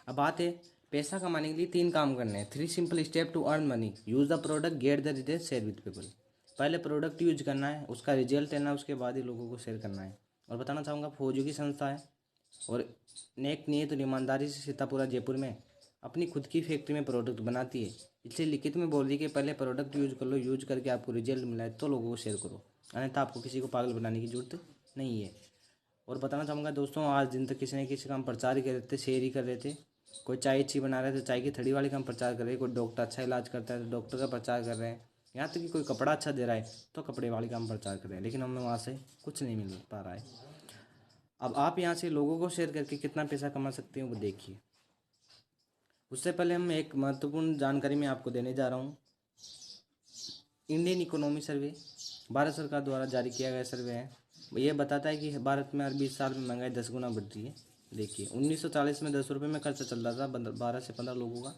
अब बात है पैसा कमाने के लिए 3 काम करने हैं। 3 simple step to earn money. Use the product, get the result, share with people. पहले प्रोडक्ट यूज करना है, उसका रिजल्ट लेना है, उसके बाद ही लोगों को शेयर करना है। और बताना चाहूँगा फौजी की संस्था है और नेक नियत और ईमानदारी से सीतापुरा जयपुर में अपनी खुद की फैक्ट्री में प्रोडक्ट बनाती है। इसलिए लिखित में बोल दी कि पहले प्रोडक्ट यूज कर लो, यूज करके आपको रिजल्ट मिला है तो लोगों को शेयर करो, अन्यथा आपको किसी को पागल बनाने की जरूरत नहीं है। और बताना चाहूँगा दोस्तों, आज दिन तक किसी न किसी का हम प्रचार ही कर रहे थे, शेयर ही कर रहे थे। कोई चाय अच्छी बना रहे थे, चाय की थड़ी वाले का हम प्रचार कर रहे हैं। कोई डॉक्टर अच्छा इलाज करता है तो डॉक्टर का प्रचार कर रहे हैं। यहाँ तक कि कोई कपड़ा अच्छा दे रहा है तो कपड़े वाले का हम प्रचार कर रहे हैं, लेकिन हमें वहाँ से कुछ नहीं मिल पा रहा है। अब आप यहाँ से लोगों को शेयर करके कितना पैसा कमा सकते हैं वो देखिए। उससे पहले हम एक महत्वपूर्ण जानकारी मैं आपको देने जा रहा हूँ। इंडियन इकोनॉमी सर्वे भारत सरकार द्वारा जारी किया गया सर्वे है। ये बताता है कि भारत में हर 20 साल में महंगाई 10 गुना बढ़ रही है। देखिए 1940 में 10 रुपये में खर्चा चल रहा था 12 से 15 लोगों का।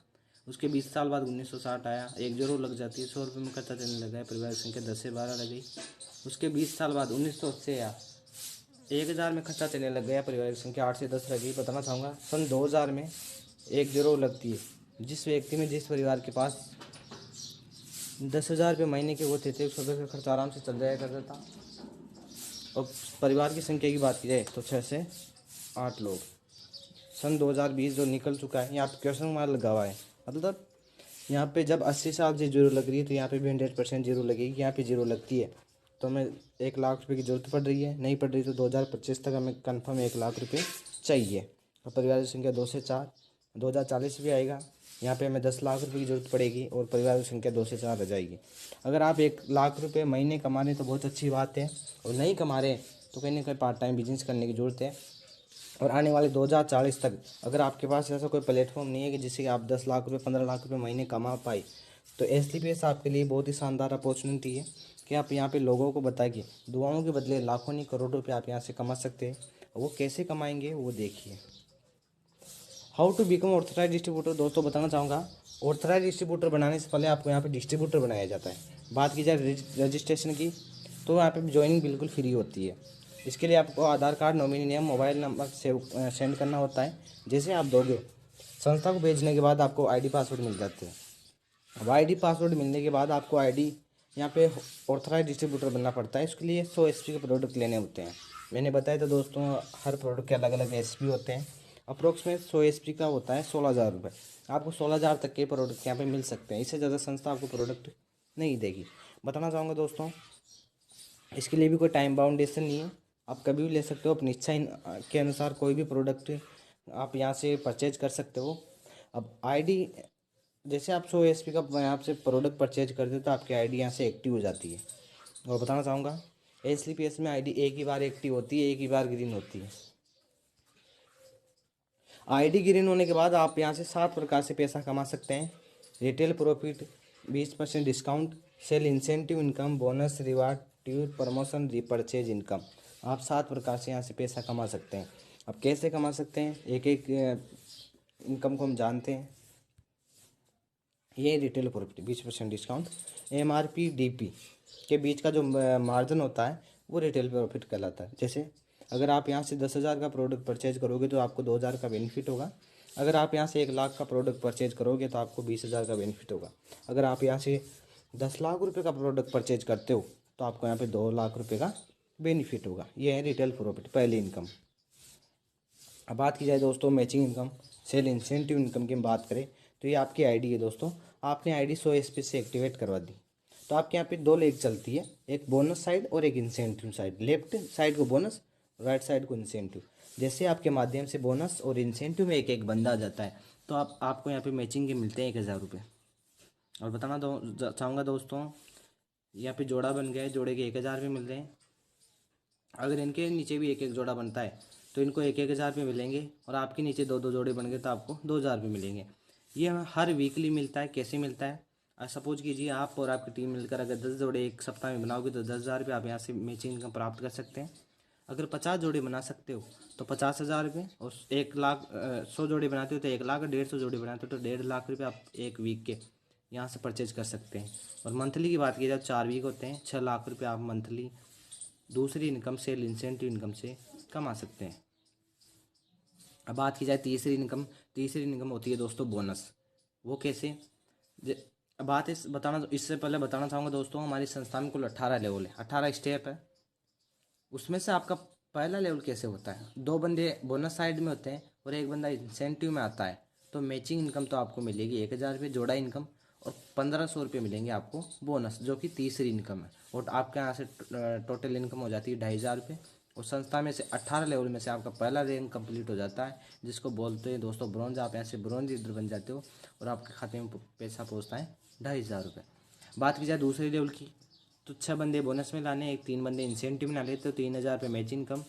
उसके 20 साल बाद 1960 आया, एक जरूर लग जाती है, 100 रुपये में खर्चा चलने लगा है, परिवार की संख्या 10 से 12 रह गई। उसके 20 साल बाद 1980 आया, 1000 में खर्चा चलने लग गया, परिवार की संख्या 8 से 10 रह गई। बताना चाहूँगा सन 2000 में एक जरूर लगती है। जिस व्यक्ति में, जिस परिवार के पास 10,000 रुपये महीने के होते थे, उसका घर का खर्चा आराम से चल जाया करता था। और परिवार की संख्या की बात की जाए तो 6 से 8 लोग। सन 2020 जो निकल चुका है, यहाँ पे क्वेश्चन मार्क लगा हुआ है। मतलब यहाँ पे जब 80 साल से जीरो लग रही है तो यहाँ पे भी 100% जीरो लगेगी। यहाँ पे जीरो लगती है तो हमें 1 लाख रुपए की जरूरत पड़ रही है, नहीं पड़ रही तो 2025 तक हमें कन्फर्म 1 लाख रुपए चाहिए। और परिवार की संख्या 2 से 4, 2040 भी आएगा, यहाँ पे हमें 10 लाख रुपए की जरूरत पड़ेगी और परिवार की संख्या 2 से 4 रह जाएगी। अगर आप 1 लाख रुपए महीने कमा रहे हैं तो बहुत अच्छी बात है, और नहीं कमा रहे तो कहीं ना कहीं पार्ट टाइम बिजनेस करने की ज़रूरत है। और आने वाले 2040 तक अगर आपके पास ऐसा कोई प्लेटफॉर्म नहीं है कि जिससे आप 10 लाख रुपए 15 लाख रुपए महीने कमा पाए, तो SLPS आपके लिए बहुत ही शानदार अपॉर्चुनिटी है कि आप यहाँ पे लोगों को बताइए, दुआओं के बदले लाखों नहीं करोड़ों रुपये आप यहाँ से कमा सकते हैं। वो कैसे कमाएंगे वो देखिए। How to become authorise distributor. दोस्तों बताना चाहूँगा, ऑथराइज डिस्ट्रीब्यूटर बनाने से पहले आपको यहाँ पे डिस्ट्रीब्यूटर बनाया जाता है। बात की जाए रजिस्ट्रेशन की तो यहाँ पे ज्वाइनिंग बिल्कुल फ्री होती है। इसके लिए आपको Aadhaar card, nominee name, mobile number send करना होता है। जैसे आप दोगे, संस्था को भेजने के बाद आपको ID पासवर्ड मिल जाते हैं। अब ID पासवर्ड मिलने के बाद आपको ID यहाँ पे ऑथराइज डिस्ट्रीब्यूटर बनना पड़ता है। इसके लिए 100 SP के प्रोडक्ट लेने होते हैं। मैंने बताया था दोस्तों, हर प्रोडक्ट के अलग अलग SP होते हैं। अप्रोक्सीमेट 100 SP का होता है 16,000 रुपये। आपको 16,000 तक के प्रोडक्ट यहाँ पे मिल सकते हैं। इससे ज़्यादा संस्था आपको प्रोडक्ट नहीं देगी। बताना चाहूँगा दोस्तों, इसके लिए भी कोई टाइम बाउंडेशन नहीं है, आप कभी भी ले सकते हो। अपनी इच्छा के अनुसार कोई भी प्रोडक्ट आप यहाँ से परचेज कर सकते हो। अब ID, जैसे आप 100 SP का यहाँ से प्रोडक्ट परचेज करते हो तो आपकी ID यहाँ से एक्टिव हो जाती है। और बताना चाहूँगा SLPS में ID एक ही बार एक्टिव होती है, एक ही बार ग्रीन होती है। ID ग्रीन होने के बाद आप यहाँ से 7 प्रकार से पैसा कमा सकते हैं। Retail profit, 20% discount, sale incentive income, bonus, reward, tour, promotion, repurchase income. आप 7 प्रकार से यहाँ से पैसा कमा सकते हैं। अब कैसे कमा सकते हैं, एक एक इनकम को हम जानते हैं। ये retail profit 20% discount, MRP DP के बीच का जो मार्जिन होता है वो रिटेल प्रॉफिट कहलाता है। जैसे अगर आप यहाँ से 10,000 का प्रोडक्ट परचेज करोगे तो आपको 2,000 का बेनिफिट होगा। अगर आप यहाँ से 1 लाख का प्रोडक्ट परचेज करोगे तो आपको 20,000 का बेनिफिट होगा। अगर आप यहाँ से 10 लाख रुपये का प्रोडक्ट परचेज करते हो तो आपको यहाँ पे 2 लाख रुपये का बेनिफिट होगा। ये है रिटेल प्रॉफिट, पहली इनकम। अब बात की जाए दोस्तों matching income, sale incentive income की हम बात करें तो ये आपकी ID है दोस्तों। आपने ID 100 SP से एक्टिवेट करवा दी तो आपके यहाँ पे 2 लेग चलती है, एक बोनस साइड और एक इंसेंटिव साइड। लेफ्ट साइड को बोनस, राइट साइड को इंसेंटिव। जैसे आपके माध्यम से बोनस और इंसेंटिव में एक एक बंदा आ जाता है तो आपको यहाँ पे मैचिंग के मिलते हैं 1,000 रुपये। और बताना चाहूँगा दोस्तों, यहाँ पे जोड़ा बन गया है, जोड़े के 1,000 रुपये मिल रहे हैं। अगर इनके नीचे भी एक एक जोड़ा बनता है तो इनको 1,000 रुपये मिलेंगे, और आपके नीचे 2 2 जोड़े बन गए तो आपको 2,000 रुपये मिलेंगे। ये हमें हर वीकली मिलता है। कैसे मिलता है, सपोज कीजिए आप और आपकी टीम मिलकर अगर 10 जोड़े एक सप्ताह में बनाओगे तो 10,000 रुपये आप यहाँ से मैचिंग इनकम प्राप्त कर सकते हैं। अगर 50 जोड़े बना सकते हो तो 50,000 रुपये, और 1 लाख 100 जोड़े बनाते हो तो 1 लाख, 150 जोड़े बनाते हो तो 1.5 लाख रुपये आप एक वीक के यहाँ से परचेज कर सकते हैं। और मंथली की बात की जाए 4 वीक होते हैं, 6 लाख रुपये आप मंथली दूसरी इनकम, सेल इंसेंटिव इनकम से कमा सकते हैं। अब बात की जाए तीसरी इनकम होती है दोस्तों बोनस। वो कैसे? ज- बात इस बताना इससे पहले बताना चाहूँगा दोस्तों, हमारी संस्था में कुल 18 लेवल है, 18 स्टेप है। उसमें से आपका पहला लेवल कैसे होता है, 2 बंदे बोनस साइड में होते हैं और 1 बंदा इंसेंटिव में आता है। तो मैचिंग इनकम तो आपको मिलेगी 1000 रुपये जोड़ा इनकम, और 1500 रुपये मिलेंगे आपको बोनस, जो कि तीसरी इनकम है। और आपके यहाँ से टोटल इनकम हो जाती है 2500 रुपये। और संस्था में से 18 लेवल में से आपका पहला रैंक कंप्लीट हो जाता है, जिसको बोलते हैं दोस्तों ब्रॉन्ज। आप यहाँ से ब्रॉन्ज लीडर बन जाते हो और आपके खाते में पैसा पहुँचता है 2500 रुपये। बात की जाए दूसरे लेवल की, तो 6 बंदे बोनस में लाने, 3 बंदे इंसेंटिव में डाले, तो 3000 रुपये मैच इनकम,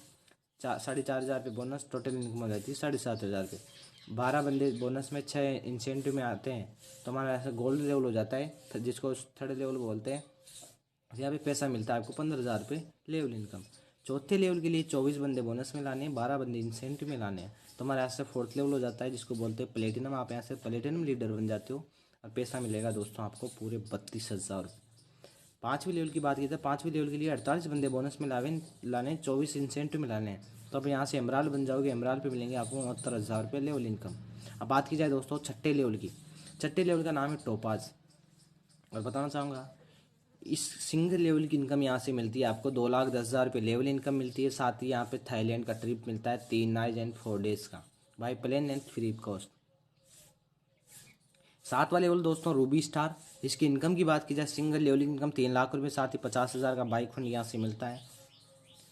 4500 रुपये बोनस, टोटल इनकम हो जाती है 7500 रुपये। 12 बंदे बोनस में, 6 इंसेंटिव में आते हैं, तो हमारा ऐसा गोल्ड लेवल हो जाता है, जिसको थर्ड लेवल बोलते हैं। यहाँ पे पैसा मिलता है आपको 15,000 रुपये लेवल इनकम। चौथे लेवल के लिए 24 बंदे बोनस में लाने हैं, 12 बंदे इंसेंटिव में लाने हैं, तो हमारे यहाँ से फोर्थ लेवल हो जाता है, जिसको बोलते हैं प्लेटिनम। आप यहाँ से प्लेटिनम लीडर बन जाते हो और पैसा मिलेगा दोस्तों आपको पूरे 32,000 रुपये। पाँचवीं लेवल की बात की जाए, पाँचवीं लेवल के लिए 48 बंदे बोनस में लाने, 24 इंसेंटिव में लाने हैं, तो अब यहाँ से एमराल बन जाओगे, एमराल पे मिलेंगे आपको 69,000 रुपये लेवल इनकम। अब बात की जाए दोस्तों छठे लेवल की, छठे लेवल का नाम है टोपाज। और बताना चाहूँगा, इस सिंगल लेवल की इनकम यहाँ से मिलती है आपको 2,10,000 रुपये लेवल इनकम मिलती है। साथ ही यहाँ पे थाईलैंड का ट्रिप मिलता है 3 नाइट एंड 4 डेज का, by plane and free cost. सातवां लेवल दोस्तों रूबी स्टार। इसकी इनकम की बात की जाए, सिंगल लेवल इनकम 3 लाख रुपये, साथ ही 50,000 का बाइक फंड यहाँ से मिलता है।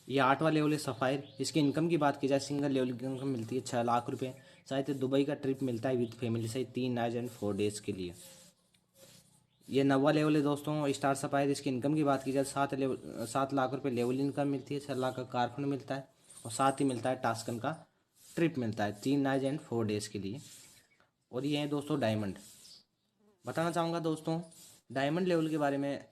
ये आठवां लेवल है सफ़ायर। इसकी इनकम की बात की जाए, सिंगल लेवल की इनकम मिलती है 6 लाख रुपये, साथ ही दुबई का ट्रिप मिलता है विद फैमिली से 3 नाइट एंड 4 डेज के लिए। ये 9वां लेवल है दोस्तों स्टार सफ़ायर। इसकी इनकम की बात की जाए, 7 लाख रुपये लेवल इनकम मिलती है, 6 लाख का कार फंड मिलता है, और साथ ही मिलता है टास्कन का ट्रिप मिलता है 3 नाइट एंड 4 डेज के लिए। और ये है दोस्तों डायमंड। बताना चाहूँगा दोस्तों, डायमंड लेवल के बारे में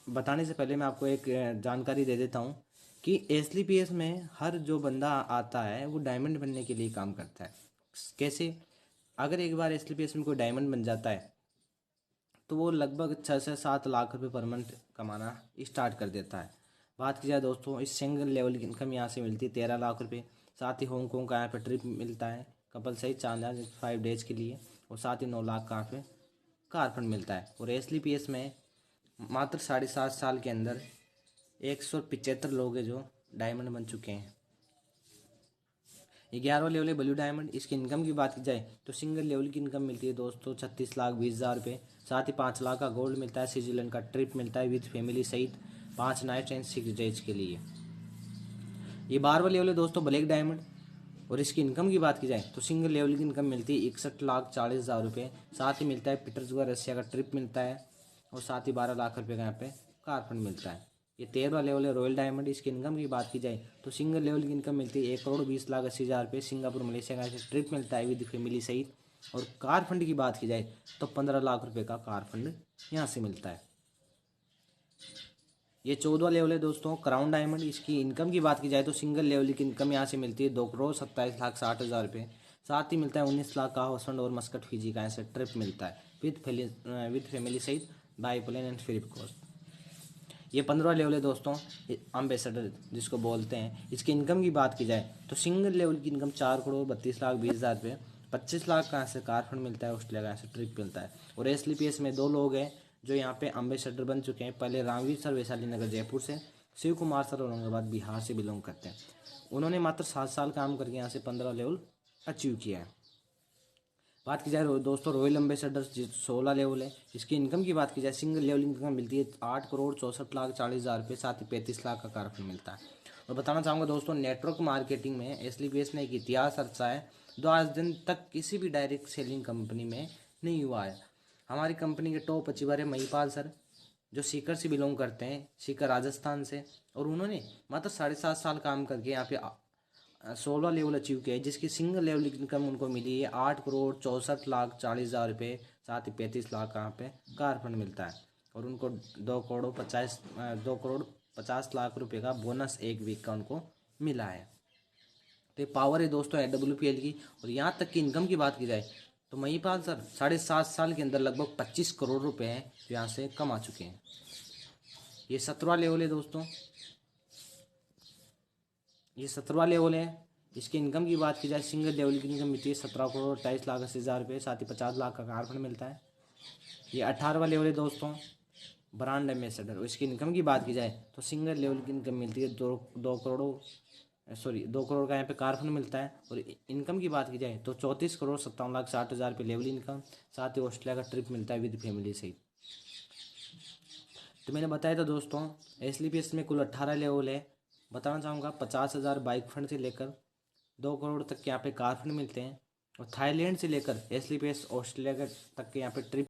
बताने से पहले मैं आपको एक जानकारी दे देता हूँ कि एसलीपीएस में हर जो बंदा आता है वो डायमंड बनने के लिए काम करता है। कैसे? अगर एक बार एसलीपीएस में कोई डायमंड बन जाता है, तो वो लगभग 6 से 7 लाख रुपए पर मंथ कमाना स्टार्ट कर देता है। बात की जाए दोस्तों, इस सिंगल लेवल की इनकम यहाँ से मिलती है 13 लाख रुपए। साथ ही हांगकॉन्ग का यहाँ पे ट्रिप मिलता है कपल सहित 4 5 डेज के लिए, और साथ ही 9 लाख का यहाँ पे कार फंड मिलता है। और एसलीपीएस में मात्र 7.5 साल के अंदर 175 लोग हैं जो डायमंड बन चुके हैं। 11वां लेवल है ब्लू डायमंड। इसकी इनकम की बात की जाए तो सिंगल लेवल की इनकम मिलती है दोस्तों 36,20,000 रुपये। साथ ही 5 लाख का गोल्ड मिलता है, स्विट्जरलैंड का ट्रिप मिलता है विद फैमिली सहित 5 नाइट एंड 6 डेज के लिए। ये 12वां लेवल है दोस्तों ब्लैक डायमंड। और इसकी इनकम की बात की जाए तो सिंगल लेवल की इनकम मिलती है 61,40,000 रुपये। साथ ही मिलता है पीटर्सबर्ग रशिया का ट्रिप मिलता है, और साथ ही 12 लाख रुपये का यहाँ पे कार फंड मिलता है। ये 13वां लेवल है रॉयल डायमंड। इसकी इनकम की बात की जाए तो सिंगल लेवल की इनकम मिलती है 1,20,80,000 रुपये। सिंगापुर मलेशिया का ट्रिप मिलता है विद फैमिली सहित। और कार फंड की बात की जाए तो 15 लाख रुपये का कार फंड यहाँ से मिलता है। ये 14वां लेवल है दोस्तों क्राउन डायमंड। इसकी इनकम की बात की जाए तो सिंगल लेवल की इनकम यहाँ से मिलती है 2,27,60,000 रुपये। साथ ही मिलता है 19 लाख का हॉस्टल और मस्कट फिजी का ऐसे ट्रिप मिलता है विद फैमिली सहित by plane and free cost. ये 15वां लेवल है दोस्तों एम्बेसडर जिसको बोलते हैं। इसकी इनकम की बात की जाए तो सिंगल लेवल की इनकम 4,32,20,000 रुपये। 25 लाख का यहाँ से कार फंड मिलता है, ऑस्ट्रेलिया का यहाँ से ट्रिप मिलता है। और एसलीपीएस में 2 लोग हैं जो यहाँ पे एम्बेसडर बन चुके हैं। पहले रामवीर सर वैशाली नगर जयपुर से, शिव कुमार सर औरंगाबाद बिहार से बिलोंग करते हैं। उन्होंने मात्र 7 साल काम करके यहाँ से 15 लेवल अचीव किया है। बात की जाए दोस्तों रॉयल एम्बेसडर 16 लेवल है। इसकी इनकम की बात की जाए सिंगल लेवल इनकम मिलती है 8,64,40,000 रुपये। साथ ही 35 लाख का कार फंड मिलता है। और बताना चाहूँगा दोस्तों, नेटवर्क मार्केटिंग में एसलीपीएस ने एक इतिहास रचा है जो आज दिन तक किसी भी डायरेक्ट सेलिंग कंपनी में नहीं हुआ है। हमारी कंपनी के टॉप अचीवर है महिपाल सर, जो सीकर से बिलोंग करते हैं, सीकर राजस्थान से। और उन्होंने मात्र 7.5 साल काम करके यहाँ पे 16 लेवल अचीव किया है, जिसकी सिंगल लेवल इनकम उनको मिली है 8,64,40,000 रुपये। साथ ही 35 लाख का यहाँ पे कार फंड मिलता है। और उनको 2,50,00,000 रुपये का बोनस एक वीक का उनको मिला है। तो ये पावर है दोस्तों AWPL की। और यहाँ तक की इनकम की बात की जाए तो महिपाल सर 7.5 साल के अंदर लगभग 25 करोड़ रुपए हैं जो यहाँ से कमा चुके हैं। ये 17वां लेवल है दोस्तों, ये 17वां लेवल है। इसकी इनकम की बात की जाए, सिंगल लेवल की इनकम मिलती है 17 करोड़ 28 लाख 80 हज़ार रुपये, साथ ही 50 लाख का कार फंड मिलता है। ये 18वां लेवल है दोस्तों, ब्रांड एम्बेसडर। इसकी इनकम की बात की जाए तो सिंगल लेवल की इनकम मिलती है 2 करोड़ का यहाँ पे कार फंड मिलता है। और इनकम की बात की जाए तो 34 करोड़ 57 लाख 60 हज़ार रुपये लेवल इनकम, साथ ही ऑस्ट्रेलिया का ट्रिप मिलता है विद फैमिली सहित। तो मैंने बताया था दोस्तों SLPS में कुल 18 लेवल है। बताना चाहूँगा 50,000 बाइक फंड से लेकर 2 करोड़ तक के यहाँ पे कार फंड मिलते हैं। और थाईलैंड से लेकर SLPS ऑस्ट्रेलिया तक के यहाँ पे ट्रिप